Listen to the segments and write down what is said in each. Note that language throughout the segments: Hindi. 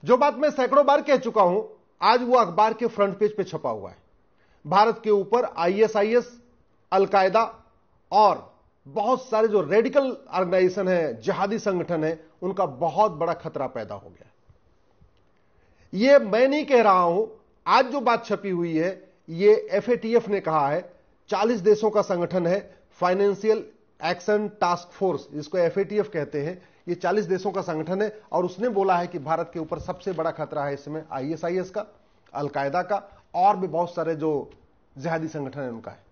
जो बात मैं सैकड़ों बार कह चुका हूं, आज वो अखबार के फ्रंट पेज पे छपा हुआ है। भारत के ऊपर आईएसआईएस, अलकायदा और बहुत सारे जो रेडिकल ऑर्गेनाइजेशन है, जिहादी संगठन है, उनका बहुत बड़ा खतरा पैदा हो गया। ये मैं नहीं कह रहा हूं, आज जो बात छपी हुई है ये एफएटीएफ ने कहा है। 40 देशों का संगठन है, फाइनेंशियल एक्शन टास्क फोर्स, जिसको एफएटीएफ कहते हैं। ये 40 देशों का संगठन है और उसने बोला है कि भारत के ऊपर सबसे बड़ा खतरा है इस समय आईएसआईएस का, अलकायदा का और भी बहुत सारे जो जिहादी संगठन है उनका है।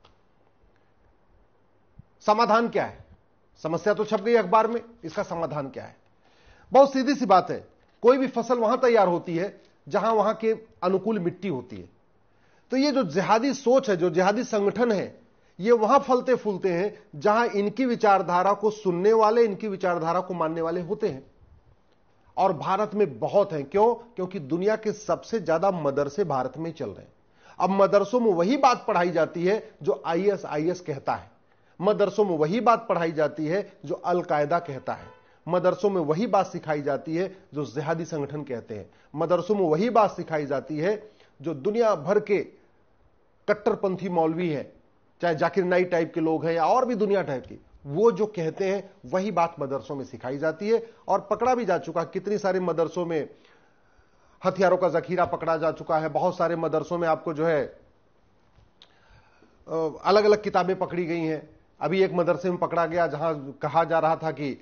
समाधान क्या है? समस्या तो छप गई अखबार में, इसका समाधान क्या है? बहुत सीधी सी बात है। कोई भी फसल वहां तैयार होती है जहां वहां के अनुकूल मिट्टी होती है। तो ये जो जिहादी सोच है, जो जिहादी संगठन है, ये वहां फलते फूलते हैं जहां इनकी विचारधारा को सुनने वाले, इनकी विचारधारा को मानने वाले होते हैं। और भारत में बहुत हैं। क्यों? क्योंकि दुनिया के सबसे ज्यादा मदरसे भारत में चल रहे हैं। अब मदरसों में वही बात पढ़ाई जाती है जो आईएसआईएस कहता है, मदरसों में वही बात पढ़ाई जाती है जो अलकायदा कहता है, मदरसों में वही बात सिखाई जाती है जो जिहादी संगठन कहते हैं, मदरसों में वही बात सिखाई जाती है जो दुनिया भर के कट्टरपंथी मौलवी हैं, चाहे जाकिर नाइक टाइप के लोग हैं या और भी दुनिया टाइप की, वो जो कहते हैं वही बात मदरसों में सिखाई जाती है। और पकड़ा भी जा चुका, कितनी सारे मदरसों में हथियारों का जखीरा पकड़ा जा चुका है। बहुत सारे मदरसों में आपको जो है अलग अलग किताबें पकड़ी गई हैं। अभी एक मदरसे में पकड़ा गया जहां कहा जा रहा था कि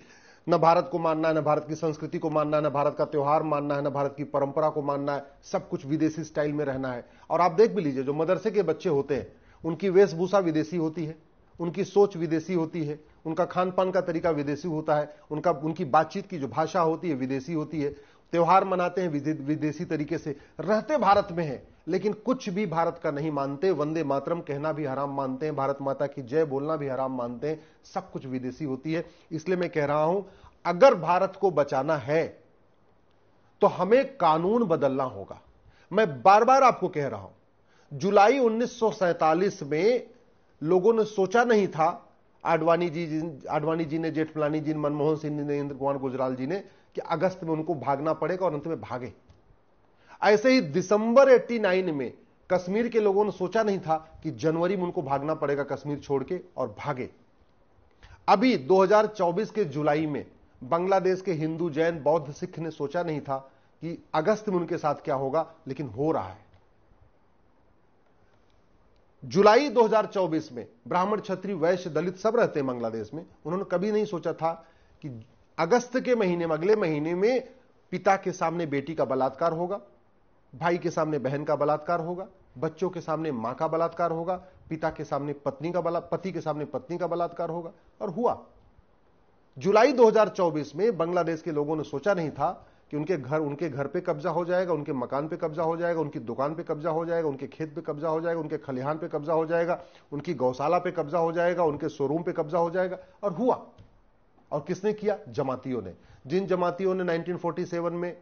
न भारत को मानना है, न भारत की संस्कृति को मानना है, न भारत का त्योहार मानना है, न भारत की परंपरा को मानना है, सब कुछ विदेशी स्टाइल में रहना है। और आप देख भी लीजिए, जो मदरसे के बच्चे होते हैं उनकी वेशभूषा विदेशी होती है, उनकी सोच विदेशी होती है, उनका खान पान का तरीका विदेशी होता है, उनकी बातचीत की जो भाषा होती है विदेशी होती है, त्योहार मनाते हैं विदेशी तरीके से, रहते भारत में है लेकिन कुछ भी भारत का नहीं मानते, वंदे मातरम कहना भी हराम मानते हैं, भारत माता की जय बोलना भी हराम मानते हैं, सब कुछ विदेशी होती है। इसलिए मैं कह रहा हूं, अगर भारत को बचाना है तो हमें कानून बदलना होगा। मैं बार बार आपको कह रहा हूं, जुलाई 1947 में लोगों ने सोचा नहीं था, आडवाणी जी ने, जेठमलानी जी ने, मनमोहन सिंह ने, इंद्र कुमार गुजराल जी ने, कि अगस्त में उनको भागना पड़ेगा और अंत में भागे। ऐसे ही दिसंबर 89 में कश्मीर के लोगों ने सोचा नहीं था कि जनवरी में उनको भागना पड़ेगा कश्मीर छोड़ के, और भागे। अभी 2024 के जुलाई में बांग्लादेश के हिंदू, जैन, बौद्ध, सिख ने सोचा नहीं था कि अगस्त में उनके साथ क्या होगा, लेकिन हो रहा है। जुलाई 2024 में ब्राह्मण, क्षत्रिय, वैश्य, दलित सब रहते हैं बांग्लादेश में। उन्होंने कभी नहीं सोचा था कि अगस्त के महीने में, अगले महीने में, पिता के सामने बेटी का बलात्कार होगा, भाई के सामने बहन का बलात्कार होगा, बच्चों के सामने मां का बलात्कार होगा, पिता के सामने पति के सामने पत्नी का बलात्कार होगा। और हुआ। जुलाई 2024 में बांग्लादेश के लोगों ने सोचा नहीं था कि उनके घर पे कब्जा हो जाएगा, उनके मकान पे कब्जा हो जाएगा, उनकी दुकान पे कब्जा हो जाएगा, उनके खेत पे कब्जा हो जाएगा, उनके खलिहान पे कब्जा हो जाएगा, उनकी गौशाला पे कब्जा हो जाएगा, उनके शोरूम पे कब्जा हो जाएगा। और हुआ। और किसने किया? जमातियों ने। जिन जमातियों ने 1947 में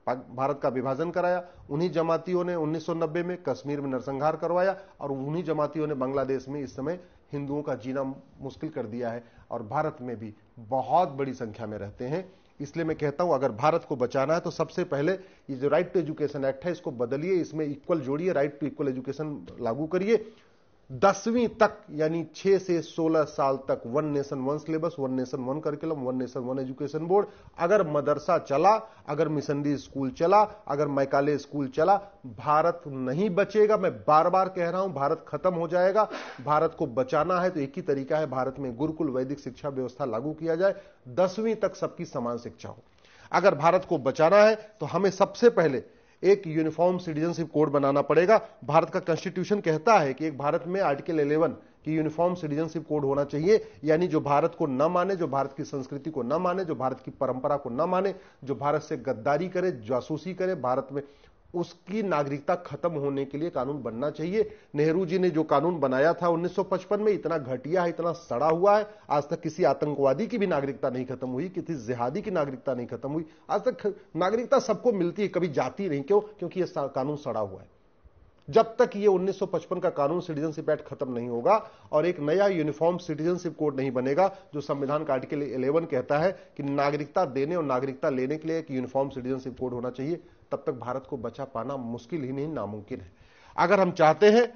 भारत का विभाजन कराया, उन्हीं जमातियों ने 1990 में कश्मीर में नरसंहार करवाया, और उन्हीं जमातियों ने बांग्लादेश में इस समय हिंदुओं का जीना मुश्किल कर दिया है, और भारत में भी बहुत बड़ी संख्या में रहते हैं। इसलिए मैं कहता हूं, अगर भारत को बचाना है तो सबसे पहले ये जो राइट टू एजुकेशन एक्ट है इसको बदलिए, इसमें इक्वल जोड़िए, राइट टू इक्वल एजुकेशन लागू करिए। 10वीं तक यानी 6 से 16 साल तक one nation one syllabus, one nation one curriculum, one nation one education board. अगर मदरसा चला, अगर मिशनरी स्कूल चला, अगर मैकाले स्कूल चला, भारत नहीं बचेगा। मैं बार बार कह रहा हूं, भारत खत्म हो जाएगा। भारत को बचाना है तो एक ही तरीका है, भारत में गुरुकुल वैदिक शिक्षा व्यवस्था लागू किया जाए, 10वीं तक सबकी समान शिक्षा हो। अगर भारत को बचाना है तो हमें सबसे पहले एक यूनिफॉर्म सिटीजनशिप कोड बनाना पड़ेगा। भारत का कॉन्स्टिट्यूशन कहता है कि एक भारत में आर्टिकल 11 की यूनिफॉर्म सिटीजनशिप कोड होना चाहिए, यानी जो भारत को न माने, जो भारत की संस्कृति को न माने, जो भारत की परंपरा को न माने, जो भारत से गद्दारी करे, जासूसी करे भारत में, उसकी नागरिकता खत्म होने के लिए कानून बनना चाहिए। नेहरू जी ने जो कानून बनाया था 1955 में, इतना घटिया है, इतना सड़ा हुआ है, आज तक किसी आतंकवादी की भी नागरिकता नहीं खत्म हुई, किसी जिहादी की नागरिकता नहीं खत्म हुई। आज तक नागरिकता सबको मिलती है, कभी जाती नहीं। क्यों? क्योंकि यह कानून सड़ा हुआ है। जब तक ये 1955 का कानून सिटीजनशिप एक्ट खत्म नहीं होगा और एक नया यूनिफॉर्म सिटीजनशिप कोड नहीं बनेगा, जो संविधान का आर्टिकल 11 कहता है कि नागरिकता देने और नागरिकता लेने के लिए एक यूनिफॉर्म सिटीजनशिप कोड होना चाहिए, तब तक भारत को बचा पाना मुश्किल ही नहीं, नामुमकिन है। अगर हम चाहते हैं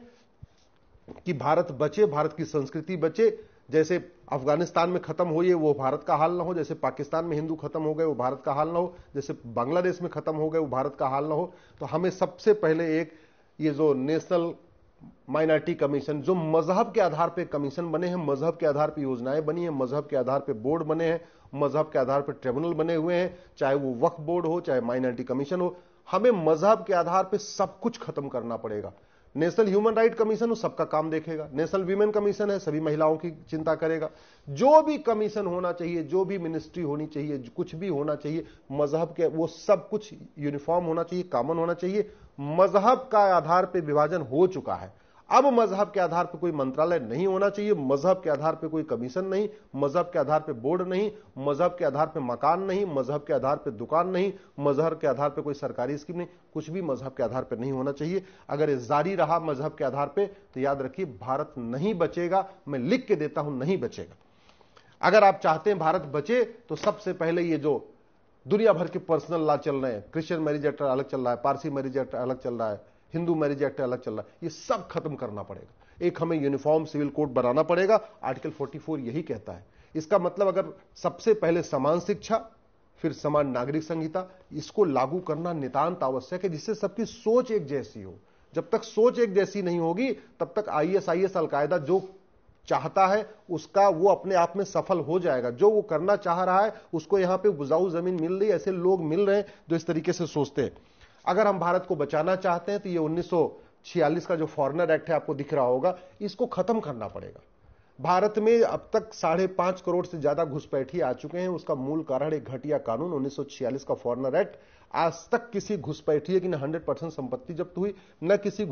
कि भारत बचे, भारत की संस्कृति बचे, जैसे अफगानिस्तान में खत्म हुई है वो भारत का हाल ना हो, जैसे पाकिस्तान में हिंदू खत्म हो गए वो भारत का हाल ना हो, जैसे बांग्लादेश में खत्म हो गए वो भारत का हाल ना हो, तो हमें सबसे पहले एक ये जो नेशनल माइनॉरिटी कमीशन, जो मजहब के आधार पे कमीशन बने हैं, मजहब के आधार पे योजनाएं बनी हैं, मजहब के आधार पे बोर्ड बने हैं, मजहब के आधार पे ट्रिब्यूनल बने हुए हैं, चाहे वो वक्फ बोर्ड हो चाहे माइनॉरिटी कमीशन हो, हमें मजहब के आधार पे सब कुछ खत्म करना पड़ेगा। नेशनल ह्यूमन राइट कमीशन हो, सबका काम देखेगा। नेशनल वीमेन कमीशन है, सभी महिलाओं की चिंता करेगा। जो भी कमीशन होना चाहिए, जो भी मिनिस्ट्री होनी चाहिए, कुछ भी होना चाहिए मजहब के, वो सब कुछ यूनिफॉर्म होना चाहिए, कॉमन होना चाहिए। मजहब का आधार पर विभाजन हो चुका है, अब मजहब के आधार पर कोई मंत्रालय नहीं होना चाहिए, मजहब के आधार पर कोई कमीशन नहीं, मजहब के आधार पर बोर्ड नहीं, मजहब के आधार पर मकान नहीं, मजहब के आधार पर दुकान नहीं, मजहब के आधार पर कोई सरकारी स्कीम नहीं, कुछ भी मजहब के आधार पर नहीं होना चाहिए। अगर ये जारी रहा मजहब के आधार पर तो याद रखिए भारत नहीं बचेगा, मैं लिख के देता हूं, नहीं बचेगा। अगर आप चाहते हैं भारत बचे तो सबसे पहले ये जो दुनिया भर के पर्सनल लॉ चल रहे हैं, क्रिश्चियन मैरिज एक्ट अलग चल रहा है, पारसी मैरिज एक्ट अलग चल रहा है, हिंदू मैरिज एक्ट अलग चल रहा है, ये सब खत्म करना पड़ेगा। एक हमें यूनिफॉर्म सिविल कोड बनाना पड़ेगा। आर्टिकल 44 यही कहता है। इसका मतलब अगर सबसे पहले समान शिक्षा, फिर समान नागरिक संहिता, इसको लागू करना नितांत आवश्यक है, जिससे सबकी सोच एक जैसी हो। जब तक सोच एक जैसी नहीं होगी तब तक ISIS अलकायदा जो चाहता है उसका वो अपने आप में सफल हो जाएगा। जो वो करना चाह रहा है उसको यहां पे उपजाऊ जमीन मिल रही है, ऐसे लोग मिल रहे हैं जो इस तरीके से सोचते हैं। अगर हम भारत को बचाना चाहते हैं तो ये 1946 का जो फॉरेनर एक्ट है आपको दिख रहा होगा, इसको खत्म करना पड़ेगा। भारत में अब तक 5.5 करोड़ से ज्यादा घुसपैठिए आ चुके हैं। उसका मूल कारण एक घटिया कानून 1946 का फॉरेनर एक्ट। आज तक किसी घुसपैठिए की न 100% संपत्ति जब्त हुई, न किसी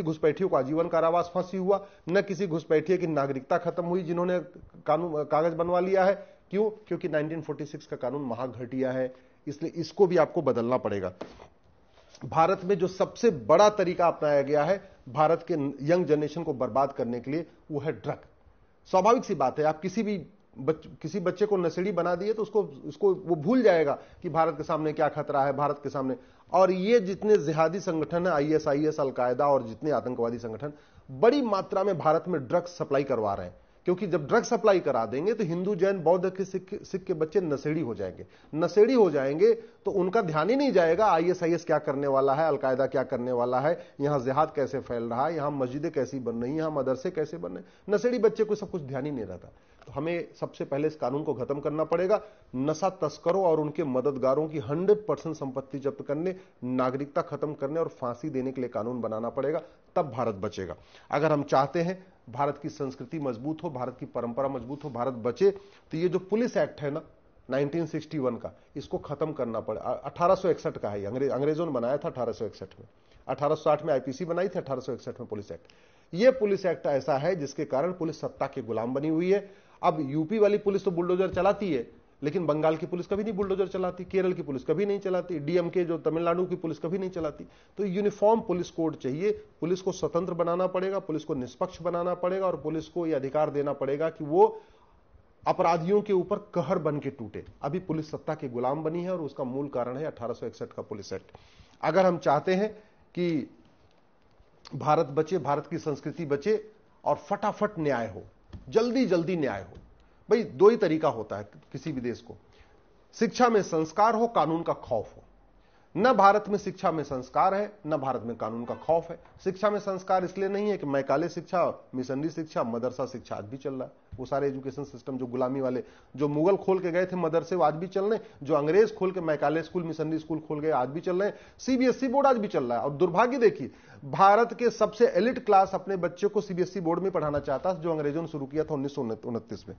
घुसपैठियों को आजीवन कारावास फांसी हुआ, न किसी घुसपैठिए की नागरिकता खत्म हुई जिन्होंने कागज बनवा लिया है। क्यों? क्योंकि 1946 का कानून महाघटिया है, इसलिए इसको भी आपको बदलना पड़ेगा। भारत में जो सबसे बड़ा तरीका अपनाया गया है भारत के यंग जनरेशन को बर्बाद करने के लिए, वो है ड्रग। स्वाभाविक सी बात है, आप किसी बच्चे को नशेड़ी बना दिए तो उसको वो भूल जाएगा कि भारत के सामने क्या खतरा है, भारत के सामने। और ये जितने जिहादी संगठन है, ISIS, अलकायदा और जितने आतंकवादी संगठन बड़ी मात्रा में भारत में ड्रग्स सप्लाई करवा रहे हैं, क्योंकि जब ड्रग सप्लाई करा देंगे तो हिंदू, जैन, बौद्ध के सिख के बच्चे नशेड़ी हो जाएंगे। नशेड़ी हो जाएंगे तो उनका ध्यान ही नहीं जाएगा ISIS क्या करने वाला है, अलकायदा क्या करने वाला है, यहां जिहाद कैसे फैल रहा है, यहां मस्जिदें कैसी बन रही हैं, यहां मदरसे कैसे बन रहे हैं। नशेड़ी बच्चे को सब कुछ ध्यान ही नहीं रहता। तो हमें सबसे पहले इस कानून को खत्म करना पड़ेगा। नशा तस्करों और उनके मददगारों की 100% संपत्ति जब्त करने, नागरिकता खत्म करने और फांसी देने के लिए कानून बनाना पड़ेगा, तब भारत बचेगा। अगर हम चाहते हैं भारत की संस्कृति मजबूत हो, भारत की परंपरा मजबूत हो, भारत बचे, तो ये जो पुलिस एक्ट है ना 1961 का, इसको खत्म करना पड़े। 1861 का है, अंग्रेजों ने बनाया था 1861 में। 1860 में IPC बनाई थी, 1861 में पुलिस एक्ट। ये पुलिस एक्ट ऐसा है जिसके कारण पुलिस सत्ता के गुलाम बनी हुई है। अब यूपी वाली पुलिस तो बुलडोजर चलाती है, लेकिन बंगाल की पुलिस कभी नहीं बुलडोजर चलाती, केरल की पुलिस कभी नहीं चलाती, DMK जो तमिलनाडु की पुलिस कभी नहीं चलाती। तो यूनिफॉर्म पुलिस कोड चाहिए। पुलिस को स्वतंत्र बनाना पड़ेगा, पुलिस को निष्पक्ष बनाना पड़ेगा और पुलिस को यह अधिकार देना पड़ेगा कि वो अपराधियों के ऊपर कहर बन के टूटे। अभी पुलिस सत्ता के गुलाम बनी है और उसका मूल कारण है 1861 का पुलिस एक्ट। अगर हम चाहते हैं कि भारत बचे, भारत की संस्कृति बचे और फटाफट न्याय हो, जल्दी जल्दी न्याय हो। भाई दो ही तरीका होता है किसी भी देश को, शिक्षा में संस्कार हो, कानून का खौफ हो। न भारत में शिक्षा में संस्कार है, न भारत में कानून का खौफ है। शिक्षा में संस्कार इसलिए नहीं है कि मैकाले शिक्षा, मिशनरी शिक्षा, मदरसा शिक्षा आज भी चल रहा है। वो सारे एजुकेशन सिस्टम जो गुलामी वाले, जो मुगल खोल के गए थे मदरसे, वो आज भी चल रहे हैं। जो अंग्रेज खोल के मैकाले स्कूल, मिशनरी स्कूल खोल गए, आज भी चल रहे हैं। CBSE बोर्ड आज भी चल रहा है। और दुर्भाग्य देखिए, भारत के सबसे एलिट क्लास अपने बच्चों को CBSE बोर्ड में पढ़ाना चाहता है, जो अंग्रेजों ने शुरू किया था 1929 में।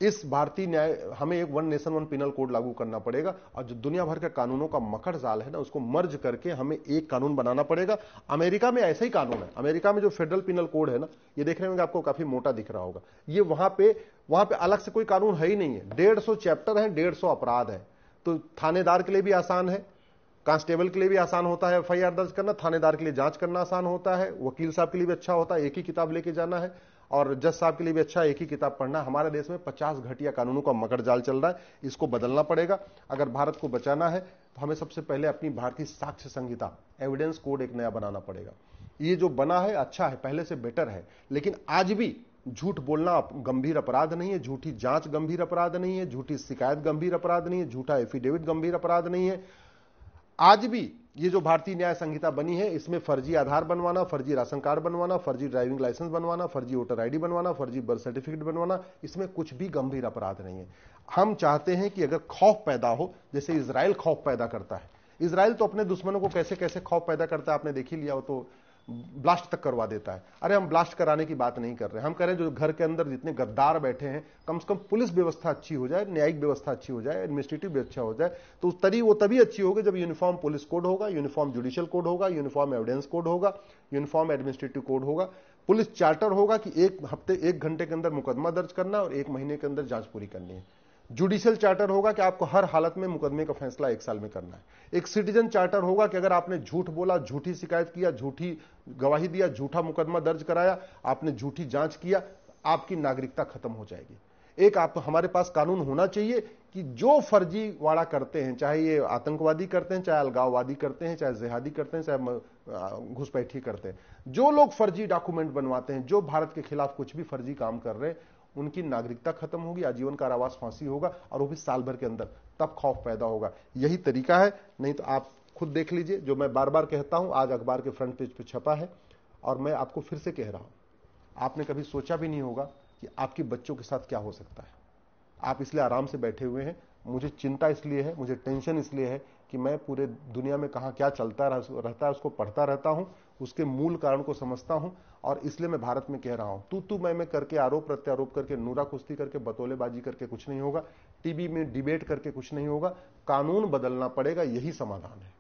इस भारतीय न्याय, हमें एक one nation one penal code लागू करना पड़ेगा और जो दुनिया भर के कानूनों का मकड़ जाल है ना, उसको मर्ज करके हमें एक कानून बनाना पड़ेगा। अमेरिका में ऐसा ही कानून है। अमेरिका में जो फेडरल पिनल कोड है ना, ये देख रहे होंगे, आपको काफी मोटा दिख रहा होगा। ये वहां पे अलग से कोई कानून है ही नहीं है। 150 चैप्टर है, 150 अपराध है। तो थानेदार के लिए भी आसान है, कांस्टेबल के लिए भी आसान होता है एफआईआर दर्ज करना, थानेदार के लिए जांच करना आसान होता है, वकील साहब के लिए भी अच्छा होता है, एक ही किताब लेके जाना है, और जज साहब के लिए भी अच्छा एक ही किताब पढ़ना। हमारे देश में 50 घटिया कानूनों का मकर जाल चल रहा है, इसको बदलना पड़ेगा। अगर भारत को बचाना है तो हमें सबसे पहले अपनी भारतीय साक्ष्य संहिता, एविडेंस कोड एक नया बनाना पड़ेगा। ये जो बना है अच्छा है, पहले से बेटर है, लेकिन आज भी झूठ बोलना गंभीर अपराध नहीं है, झूठी जांच गंभीर अपराध नहीं है, झूठी शिकायत गंभीर अपराध नहीं है, झूठा एफिडेविट गंभीर अपराध नहीं है। आज भी ये जो भारतीय न्याय संहिता बनी है, इसमें फर्जी आधार बनवाना, फर्जी राशन कार्ड बनवाना, फर्जी ड्राइविंग लाइसेंस बनवाना, फर्जी वोटर आईडी बनवाना, फर्जी बर्थ सर्टिफिकेट बनवाना, इसमें कुछ भी गंभीर अपराध नहीं है। हम चाहते हैं कि अगर खौफ पैदा हो, जैसे इजराइल खौफ पैदा करता है, इजराइल तो अपने दुश्मनों को कैसे कैसे खौफ पैदा करता है आपने देख ही लिया हो, तो ब्लास्ट तक करवा देता है। अरे हम ब्लास्ट कराने की बात नहीं कर रहे, हम कह रहे हैं जो घर के अंदर जितने गद्दार बैठे हैं, कम से कम पुलिस व्यवस्था अच्छी हो जाए, न्यायिक व्यवस्था अच्छी हो जाए, एडमिनिस्ट्रेटिव भी अच्छा हो जाए, तो वो तभी अच्छी होगी जब यूनिफॉर्म पुलिस कोड होगा, यूनिफॉर्म जुडिशियल कोड होगा, यूनिफॉर्म एविडेंस कोड होगा, यूनिफॉर्म एडमिनिस्ट्रेटिव कोड होगा, पुलिस चार्टर होगा कि एक हफ्ते 1 घंटे के अंदर मुकदमा दर्ज करना और 1 महीने के अंदर जांच पूरी करनी है। जुडिशियल चार्टर होगा कि आपको हर हालत में मुकदमे का फैसला 1 साल में करना है। एक सिटीजन चार्टर होगा कि अगर आपने झूठ बोला, झूठी शिकायत किया, झूठी गवाही दिया, झूठा मुकदमा दर्ज कराया, आपने झूठी जांच किया, आपकी नागरिकता खत्म हो जाएगी। एक आप हमारे पास कानून होना चाहिए कि जो फर्जी वाड़ा करते हैं, चाहे ये आतंकवादी करते हैं, चाहे अलगाववादी करते हैं, चाहे जिहादी करते हैं, चाहे घुसपैठी करते हैं, जो लोग फर्जी डॉक्यूमेंट बनवाते हैं, जो भारत के खिलाफ कुछ भी फर्जी काम कर रहे हैं, उनकी नागरिकता खत्म होगी, आजीवन कारावास, फांसी होगा, और वो भी साल भर के अंदर। तब खौफ पैदा होगा। यही तरीका है, नहीं तो आप खुद देख लीजिए, जो मैं बार बार कहता हूं, आज अखबार के फ्रंट पेज पे छपा है, और मैं आपको फिर से कह रहा हूं, आपने कभी सोचा भी नहीं होगा कि आपके बच्चों के साथ क्या हो सकता है। आप इसलिए आराम से बैठे हुए हैं। मुझे चिंता इसलिए है, मुझे टेंशन इसलिए है कि मैं पूरे दुनिया में कहां क्या चलता रहता है उसको पढ़ता रहता हूं, उसके मूल कारण को समझता हूं, और इसलिए मैं भारत में कह रहा हूं, तू मैं करके, आरोप प्रत्यारोप करके, नूरा कुश्ती करके, बतौलेबाजी करके कुछ नहीं होगा, टीवी में डिबेट करके कुछ नहीं होगा। कानून बदलना पड़ेगा, यही समाधान है।